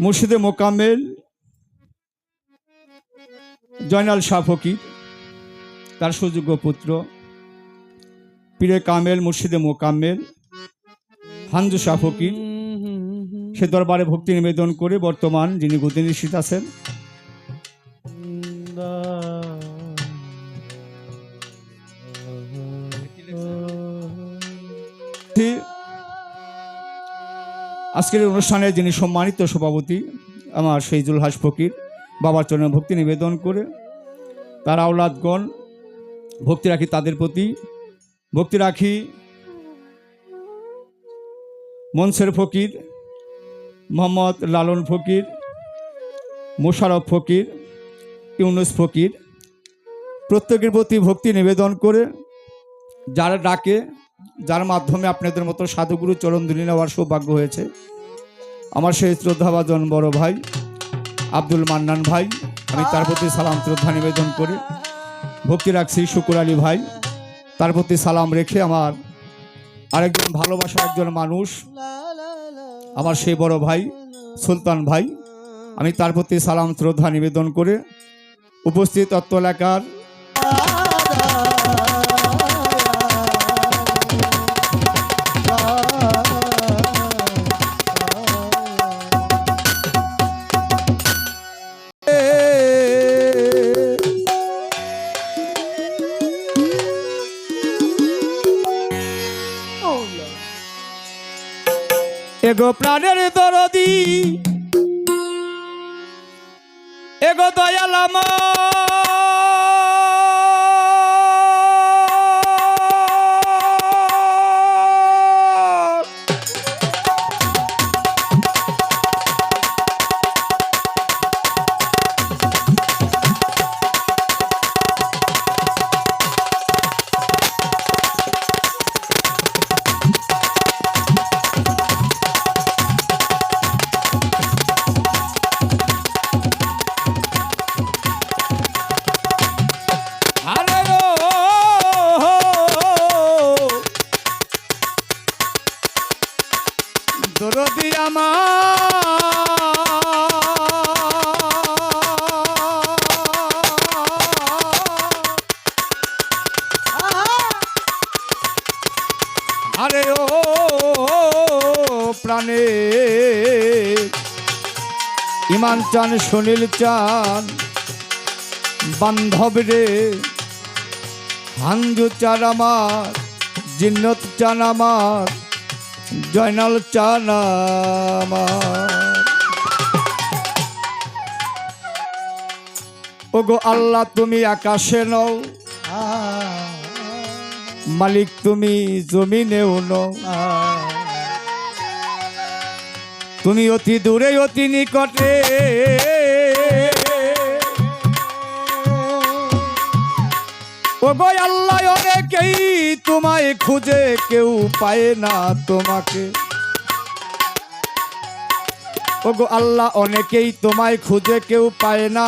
মুর্শিদে মোকাম্মেল জয়নাল শাহ ফকির তার সুযোগ্য পুত্র পীরে কামেল মুর্শিদে মোকাম্মেল হানজু শাহ ফকির সে দরবারে ভক্তি নিবেদন করে বর্তমান যিনি গতিনিশীত আছেন আজকের অনুষ্ঠানে যিনি সম্মানিত সভাপতি আমার শহীদুল হাস ফকির বাবার চরণে ভক্তি নিবেদন করে তার আওলাদগণ ভক্তি রাখি তাদের প্রতি ভক্তি রাখি মনসের ফকির মোহাম্মদ লালন ফকির মোশারফ ফকির ইউনুস ফকির প্রত্যেকের প্রতি ভক্তি নিবেদন করে যারা ডাকে যার মাধ্যমে আপনাদের মতো সাধুগুরু চরণধুলি নেওয়ার সৌভাগ্য হয়েছে আমার সেই শ্রদ্ধাভাজন বড় ভাই আব্দুল মান্নান ভাই আমি তার প্রতি সালাম শ্রদ্ধা নিবেদন করে ভক্তি রাখছি শুকুর আলী ভাই তার প্রতি সালাম রেখে আমার আরেকজন ভালোবাসার একজন মানুষ আমার সেই বড় ভাই সুলতান ভাই আমি তার প্রতি সালাম শ্রদ্ধা নিবেদন করে উপস্থিত তত্ত্ব এলাকার এগো প্রাণের দরদি এগো দয়াল দরদি আরে ও প্রাণে ইমান চান সুনীল চান বান্ধব রে হানজু চান আমার জিন্নত চান আমার জয়নাল চান আমার ওগো আল্লাহ তুমি আকাশে নও মালিক তুমি জমিনেও নও তুমি অতি দূরে অতি নিকটে ওগো আল্লাহ অনেকেই তোমায় খুঁজে কেউ পায় না তোমাকে ওগো আল্লাহ অনেকেই তোমায় খুঁজে কেউ পায় না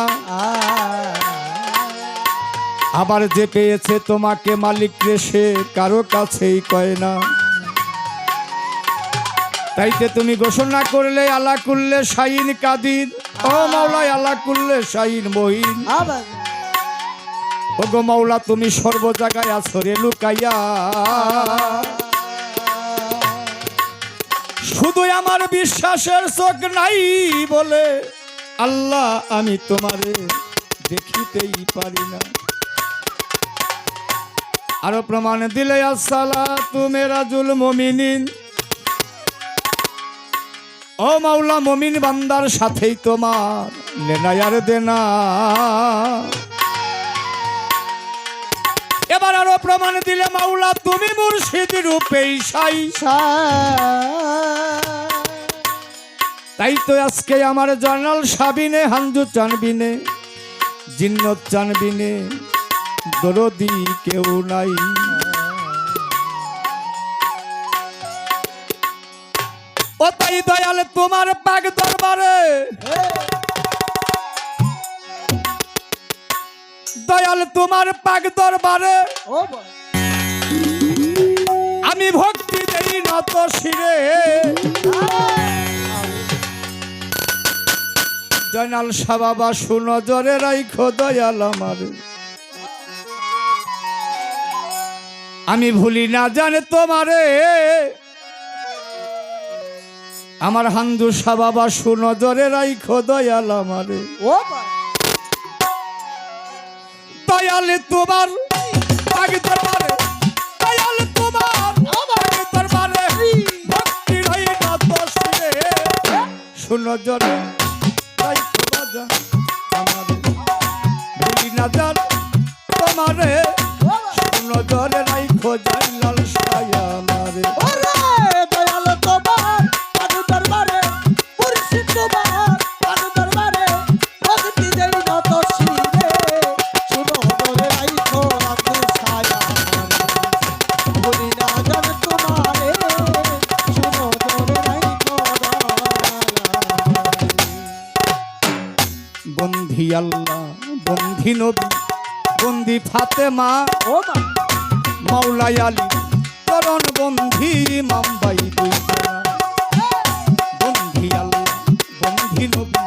আবার যে পেয়েছে তোমাকে মালিক রে সে কারো কাছেই কয় না তাইতে তুমি ঘোষণা করলে আল্লাহ কুল্লে শাহিন কাদির ও মাওলা আল্লাহ কুল্লে শাহিন মহিন ওগো মাওলা তুমি সর্ব জায়গায় আছো রে লুকাইয়া শুধু আমার বিশ্বাসের চোখ নাই বলে আল্লাহ আমি তোমারে দেখিতেই পারি না আরো প্রমাণ দিলে আসসালাতু মিরাজুল মুমিনিন ও মাওলা মুমিন বান্দার সাথেই তোমার লেনা আর দেনা এবার আরো প্রমাণ দিলে মাওলা তুমি মুর্শিদ রূপেই সাই তাই তো আজকে আমার জয়নাল সাবিনে হানজু চানবিনে জিন্নত চানবিনে দরদি কেউ নাই ও তাই দয়াল তোমার পাক দরবারে দয়াল তোমার পাক দরবারে আমি ভক্তি দেই নত শিরে জয়নাল শাহ বাবা সুনজরে রাইখো দয়াল আমারে, আমি ভুলি না জানে তোমারে, আমার হান্দু শাহ বাবা সুনজরে রাইখো দয়াল আমারে। ও দয়ালে তোমার আগে দরবারে, দয়ালে তোমার আগে দরবারে, ভক্তি রই না তো শিরে, সুনজরে রাইখো বাজা আমারে, ভুলি না জান তোমারে, সুনজরে রাইখো জয়নাল শাহ আমারে। দয়াল তোমার আগে দরবারে, মুর্শিদ তোমার আগে দরবারে, ভক্তি দেই নত শিরে, শুনো ধরে রাইখো আগে ছায়া বলি না জান তোমারে, শুনো ধরে রাইখো বন্ধি আল্লাহ বন্ধি নবী বন্ধি ফাতেমা, ও মা মাওলাই আলী চরণ বন্ধি মামবাই দুইজনা, বন্ধি আল্লাহ বন্ধি নবী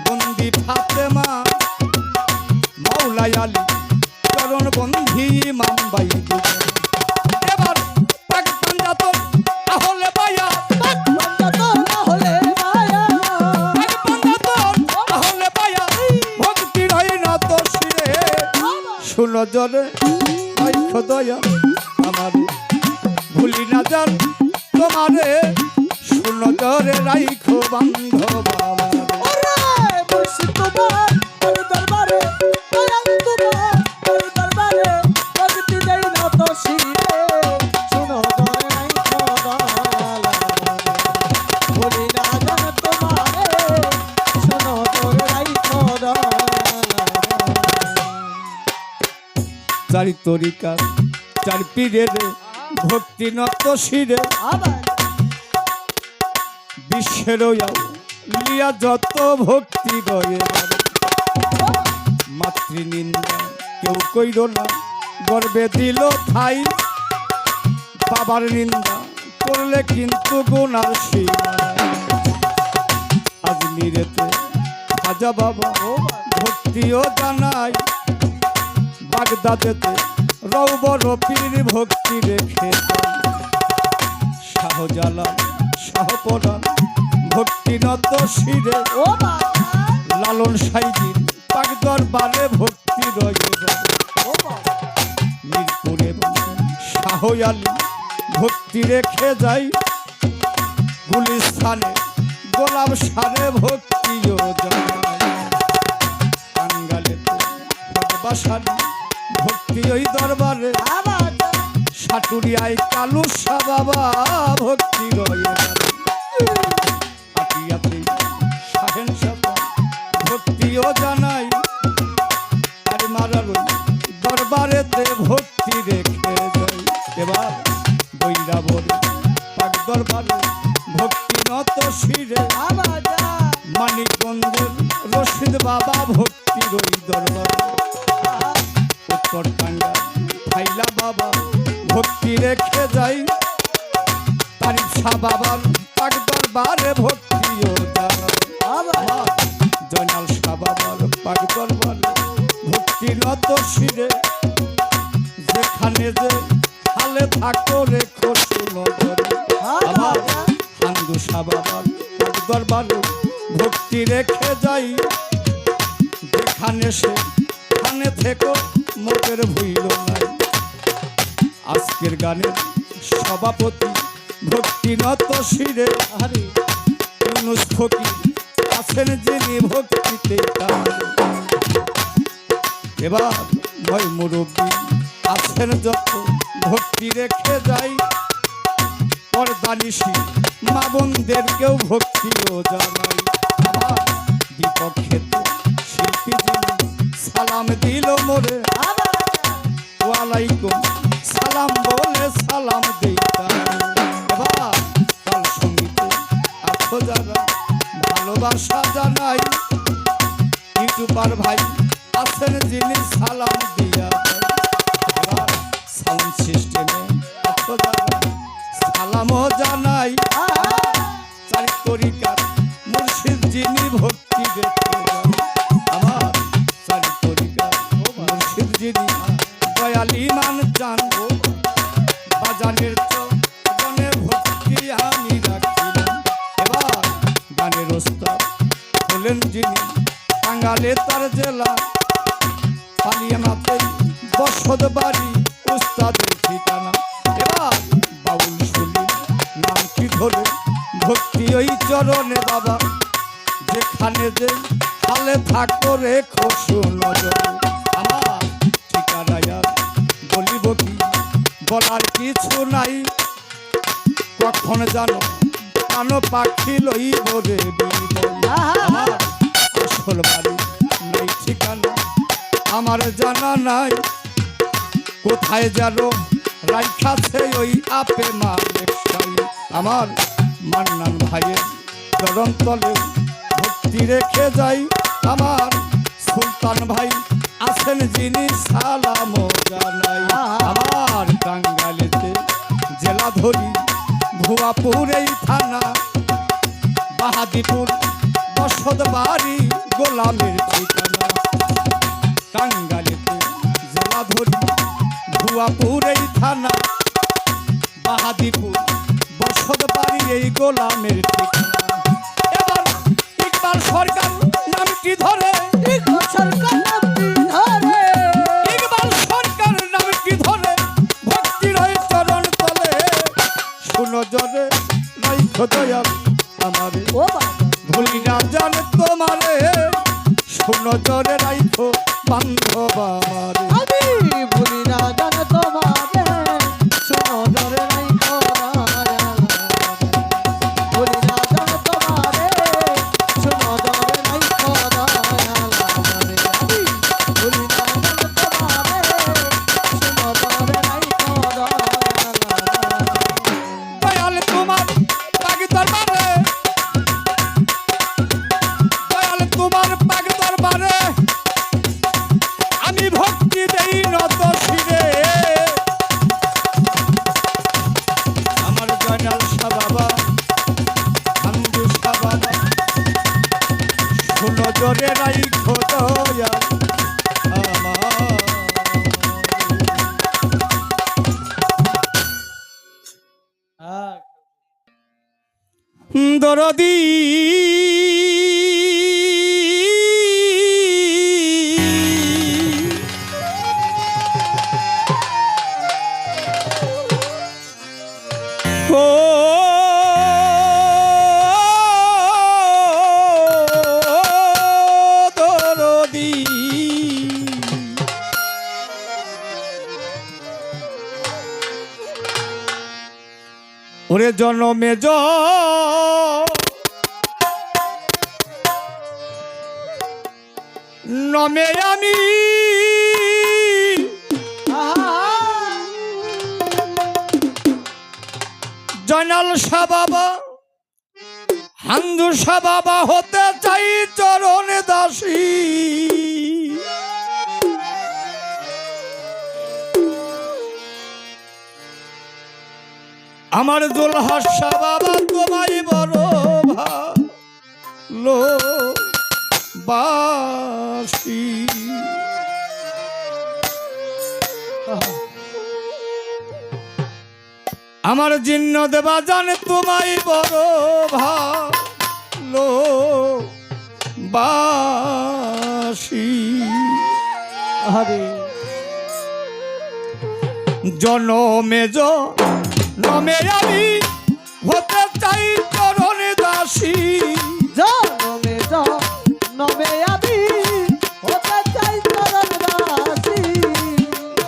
বন্ধি ফাতেমা, মাওলাই আলী চরণ বন্ধি মামবাই দুইজনা। এবার পাক পাঞ্জাতন আহলে বায়া, পাক পাঞ্জাতন আহলে বায়া, ভক্তি রই না তো শিরে, সুনজরে রাইখো দয়া আমারে, ভুলি না জান তোমারে, সুনজরে রাইখো বান্ধব আমারে। মুর্শিদ তোমার আগে দরবারে, দয়াল তোমার আগে দরবারে, ভক্তি দেই নত শিরে, শুনো ধরে রাইখো বলি না জান তোমারে, শুনো ধরে রাইখো চারি তরিকার চার পীরের ভক্তি নত শিরে, আবার বিশ্বের লিয়া যত ভক্তি গয়ে, মাতৃনিন্দা কেউ কইর না, গর্বে দিল ঠাই, বাবার নিন্দা করলে কিন্তু গুনার সীমা নাই। আজমিরেতে খাজা বাবা ভক্তিও জানাই, বাগদাদেতে রৌবর পীর ভক্তি রেখে, শাহজালাল শাহপরাণ ভক্তি নত শিরে, ও মা লালন সাইজির পাক দরবারে ভক্তি রয়ে, ও মা মিরপুরে শাহ আলী ভক্তি রেখে যাই, গুলিস্তানে গোলাপ সারে ভক্তিও জানাই, টাঙ্গালেতে বাসারি ভক্তি ওই দরবারে, আবার সাটুরিয়ায় কালু শাহ বাবা ভক্তি রয়ে, আটিয়াতে শাহেন শাহ ভক্তিও জানাই, আর মারার দরবারেতে ভক্তি রেখে যাই। এবার বৈরাবরে পাক দরবারে ভক্তি নত শিরে, আবার মানিকগঞ্জের রশিদ বাবা ভক্তি রই দরবারে, উত্তর টাঙ্গা ফাইলা বাবা ভক্তি রেখে যাই, তারিফ শাহ বাবার পাক দরবারে ভক্তিও জানাই, আবার জয়নাল শাহ বাবার পাক দরবারে ভক্তি নত শিরে, যেখানে যে হালে থাকো রেখো সুনজরে, আমার হান্দু শাহ বাবার পাক দরবারে ভক্তি রেখে যাই, যেখানে সে খানে থেকো মোটের ভুইল নাই। আজকের গানের সভাপতি ভক্তি নত শিরে, আরে ইউনুস ফকির আছেন যিনি ভক্তিতে তার, এবার ভয় মুরব্বী আছেন যত ভক্তি রেখে যাই, পর্দানিশী মা বোনদেরকেও ভক্তিও জানাই, আমার বিপক্ষেতে শিল্পী যিনি সালাম দিল মোরে, আবার ওয়ালাইকুম সালাম বলে সালাম দেই তারে। এবার তাল সঙ্গীতে আছো যারা ভালোবাসা জানাই, ইউটিউবার ভাই আছেন যিনি সালাম দিয়া যায়, এবার সাউন্ড সিস্টেমে আছো যারা সালামও জানাই, চারি তরিকার মুর্শিদ যিনি ভক্তি দেখে কালিয়ামাতে বসত বাড়ি উস্তাদের ঠিকানা। এবার বাউল শুনি নাম কি ধরে ভক্তি ওই চরণে বাবা, যেখানে যে হালে থাকো রেখো সুনজরে। আমার ঠিকানায় আর বলিব কি, বলার কিছু নাই, কখন জানো কানো পাখি লইব রে বিদায়। আমার আসল বাড়ি নাই ঠিকানা আমার জানা নাই, কোথায় যেন রাইখাছে ওই আপে মালিক সাই। আমার মান্নান ভাইয়ের চরণ তলে ভক্তি রেখে যাই, আমার সুলতান ভাই আছেন যিনি সালাম জানাই। আমার টাঙ্গাইলেতে জেলা ধরি ভুয়াপুর এই থানা, বাহাদিপুর বসত বাড়ি গোলামের ঠিকানা। টাঙ্গাইলেতে জেলা ধরি ভুয়াপুর এই থানা, বাহাদিপুর বসত বাড়ি এই গোলামের ঠিকানা। এবার ইকবাল সরকার নামটি ধরে, ইকবাল সরকার নামটি ধরে, ইকবাল সরকার নামটি ধরে ভক্তির ওই চরণ তলে শুনো জরে রাইখো দয়াল আমারে, ও বাবা ভুলি না জানে তোমারে, শুনো জরে রাইখো বান্ধব আমারে। আমি ভুলি না জানো তোমারে, শোনো ধরে নাই খোদার, ভুলি না জানো তোমারে, শোনো ধরে নাই খোদার, আমি ভুলি না জানো তোমারে, শোনো ধরে নাই খোদার। দয়াল তোমার পাগ দরবারে, দয়াল তোমার পাগ দরবারে আমি ভক্তি দেই নত শিরে। আমার জয়নাল শাহ বাবা, হামদু শাহ বাবা, শুনো জোরে রাইখো দয়াল আমার। দরদি ও দরদি, ওরে জনমে নমে আমি জয়নাল শাহ বাবা, হান্দু শাহ বাবা হতে চাই চরণে দাসী। আমার দুলহা শাহ বাবা তোমায় বড় ভালো বাসি। আমার জিন্ন দেবা জানে তোমায় বড় ভালো বাসি। হরে জনমে নমে আমি হতে চাই চরণে দাসী। জনমে নমে আমি হতে চাই চরণ দাসী।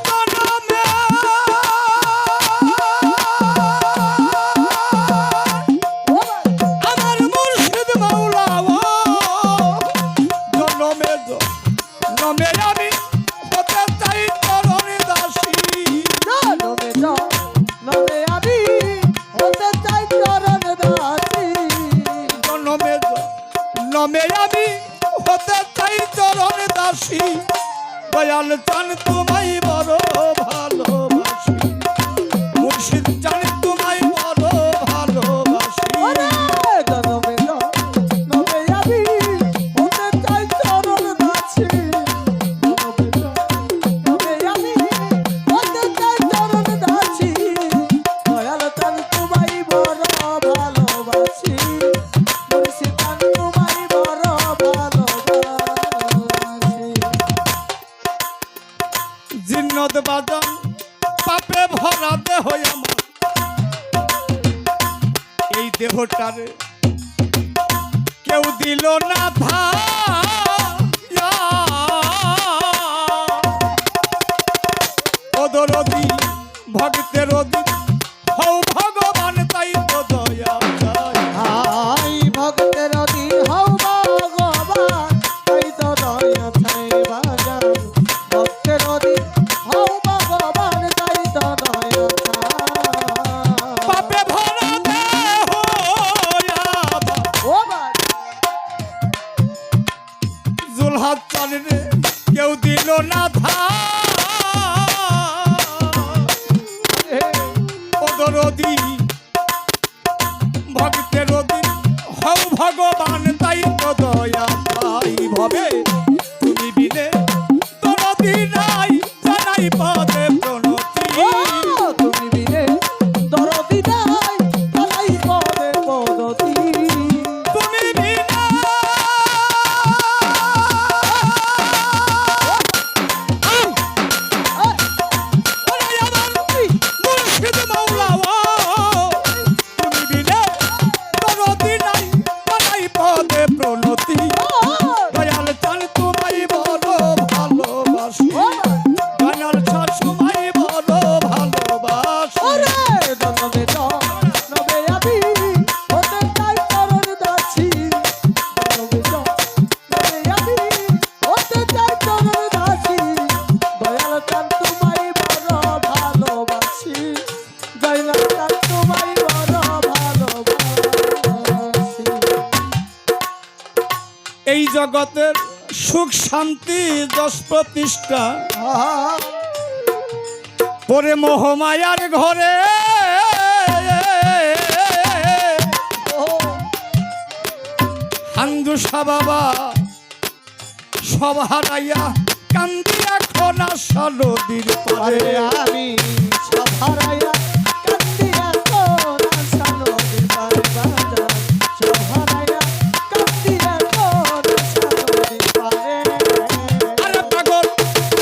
জনমে আমার মুর্শিদ মাওলা, জনমে নমে আমি হতে চাই চরণে দাসী। জনমে নমে আমি হতে চাই চরণ দাসী। জনমে নমে আমি হতে চাই চরণ দাসী। দয়াল চান তোমায় বড় ভালোবাসি, মুর্শিদ চান তোমায় বড় ভালোবাসি। ওরে জনমে নমে আমি হতে চাই চরণ দাসী। জনমে নমে আমি হতে চাই চরণ দাসী। দয়াল চান তোমায় বড় ভালোবাসি, মুর্শিদ চান তোমায় বড় ভালোবাসি। জিন্নত বাজান পাপে ভরা দেহ আমার, এই দেহটারে কেউ দিল না ধাইয়া, ওদরদি ভক্তের অধিক হও ভগবান তাই তো দয়া চাই। আই ভক্তের অধীন হও ভগবান তাই তো দয়া চাই বাজান, ভক্তের অধীন হও ভগবান তাই তো দয়া চাই। পাপে ভরা দেহ আমার, ও বাজান জুলহাত চালে রে কেউ দিল না ওদরদি ভক্তের অধীন হও ভগবান তাই তো দয়া পাই। ভবে তুমি বিনে দরদি নাই জানাই পদে প্রণতি, তুমি বিনে দরদি নাই তাই পদে পদতি। তুমি বিনা ওরে আমার মুর্শিদ মাওলা, তুমি বিনে দরদি নাই জানাই পদে প্রণতি। দয়াল চান তোমায় বড় ভালোবাসি, দয়াল চান তোমায় বড় ভালোবাসি। ওরে জনমে জনমে আমি হতে চাই চরণ দাসী, জনমে জনমে আমি হতে চাই চরণ দাসী। দয়াল চান তোমায় বড় ভালোবাসি, দয়াল চান তোমায় বড় ভালোবাসি। এই জগতের সুখ শান্তি যশ প্রতিষ্ঠা পরে মোহমায়ার ঘরে, হান্দুসা বাবা সব হারাইয়া কান্দি এখন আসা নদীর পারে। আরে আমি সব হারাইয়া কান্দি এখন আশা নদীর পারে বাজান, সব হারাইয়া কান্দি এখন আশা নদীর পারে। আরে পাগল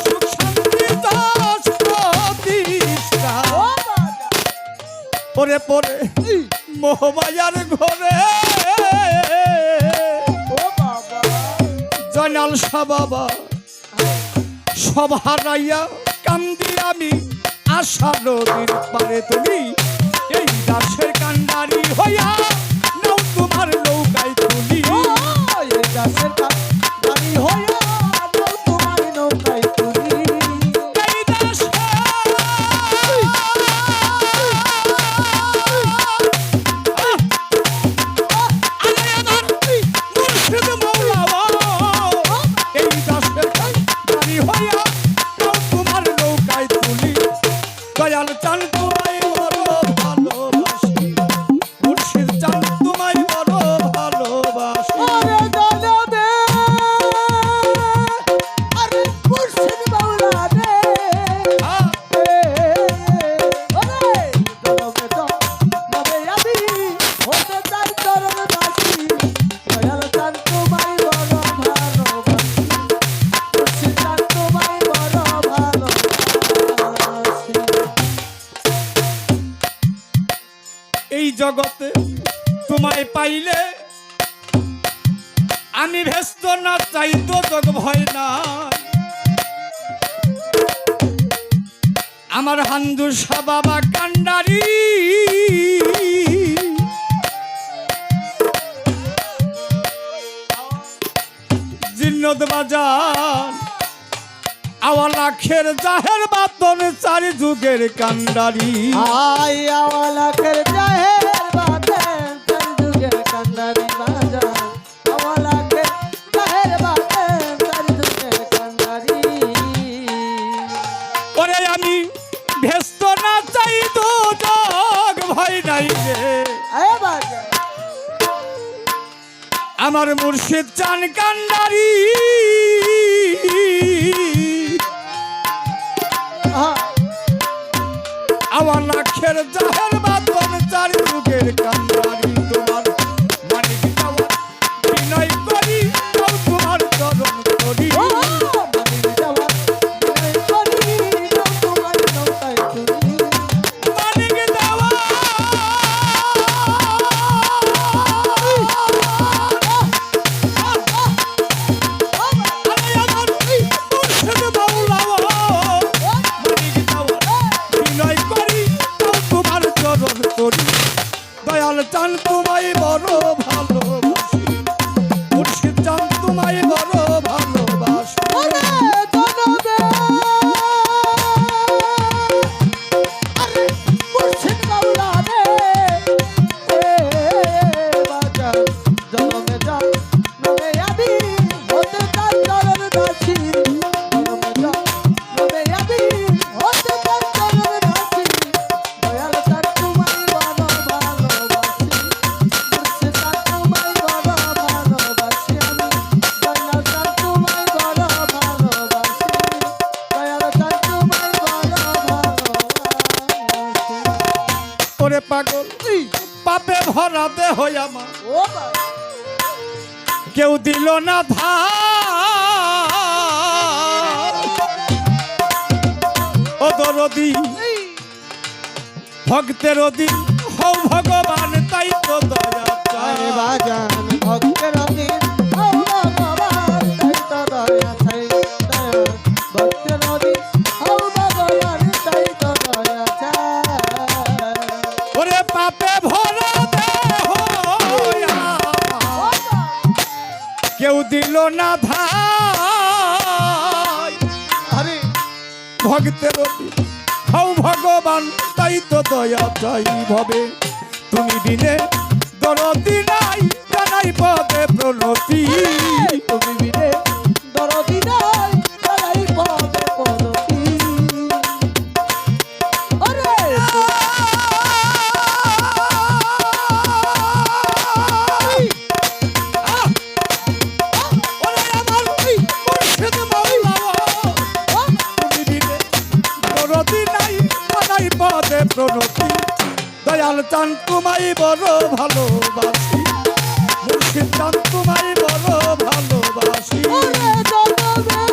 সুখ শান্তি যশ প্রতিষ্ঠা ও বাজান পরে পরে মোহমায়ার ঘরে, ও বাবা জয়নাল শাহ বাবা সব হারাইয়া কান্দি আমি আশা নদীর পারে। তুমি এই দাসের কান্ডারি হইয়া নাও তোমার নৌকায় তুলি, ও এই দাসের গাড়ি হইয়া নাও তোমার নৌকায় তুলি। এই দাসের আরে আমার মুর্শিদ মাওলা, এই দাসের কান্ডারি হইয়া নাও তোমার নৌকায় তুলি। দয়াল চান তোমায় বড় ভালোবাসি, মুর্শিদ চান তোমায় বড় ভালোবাসি। আরে জনমে আরে মুর্শিদ মাওলা রে, আহ, ওরে জনমে জনমে আমি হতে চাই চরণ দাসী, দয়াল চান তোমায় বড় ভালোবাসি, মুর্শিদ চান তোমায় বড় ভালোবাসি। এই জগতে তোমায় পাইলে আমি ভেস্ত না চাইতো জগ ভয় না। আমার হান্দুসা বাবা কান্ডারি জিন্নত বাজার আওয়ালাখের জাহের বাতন চারি যুগের কান্ডারি। আই আওয়ালাখের জাহের বাতেন চারি যুগের কান্ডারি বাজান, আওয়ালাখের জাহের বাতেন চারি যুগের কান্ডারি। ওরে আমি ভেস্ত না চাইতো জগ ভয় নাই রে, এ বাজান আমার মুর্শিদ চান কান্ডারি। আওয়ালাখের জাহের বাতন চারি যুগের কান্ডারি। তোমার মানিক যাওয়া বিনয় করি তাও তোমার চরণ করি, ও মানিক যাওয়া বিনয় করি দেহ আমার ও বাবা কেউ দিল না ধার ও দরদি ভক্তের অধীন হও ভগবান তাই তো দয়া চাই। আরে বাজান ভক্তের অধীন ও ভগবান তাই তো দয়া চাই ভক্তের অধীন ও ভগবান তাই তো দয়া চাই ওরে পাপে ভরা দেহ আমার কেউ দিল না ধার আরে ভক্তের অধীন হও ভগবান তাই তো দয়া চাই ভবে তুমি বিনে দরদি নাই জানাই পদে প্রণতি তুমি বিনে দরদি নাই তাই পদে পদতি আরে ওরে আমার মুর্শিদ মাওলা তুমি বিনে দরদি নাই জানাই পদে প্রণতি দয়াল চান তোমায় বড় ভালোবাসি মুর্শিদ চান তোমায় বড় ভালোবাসি ওরে জনমে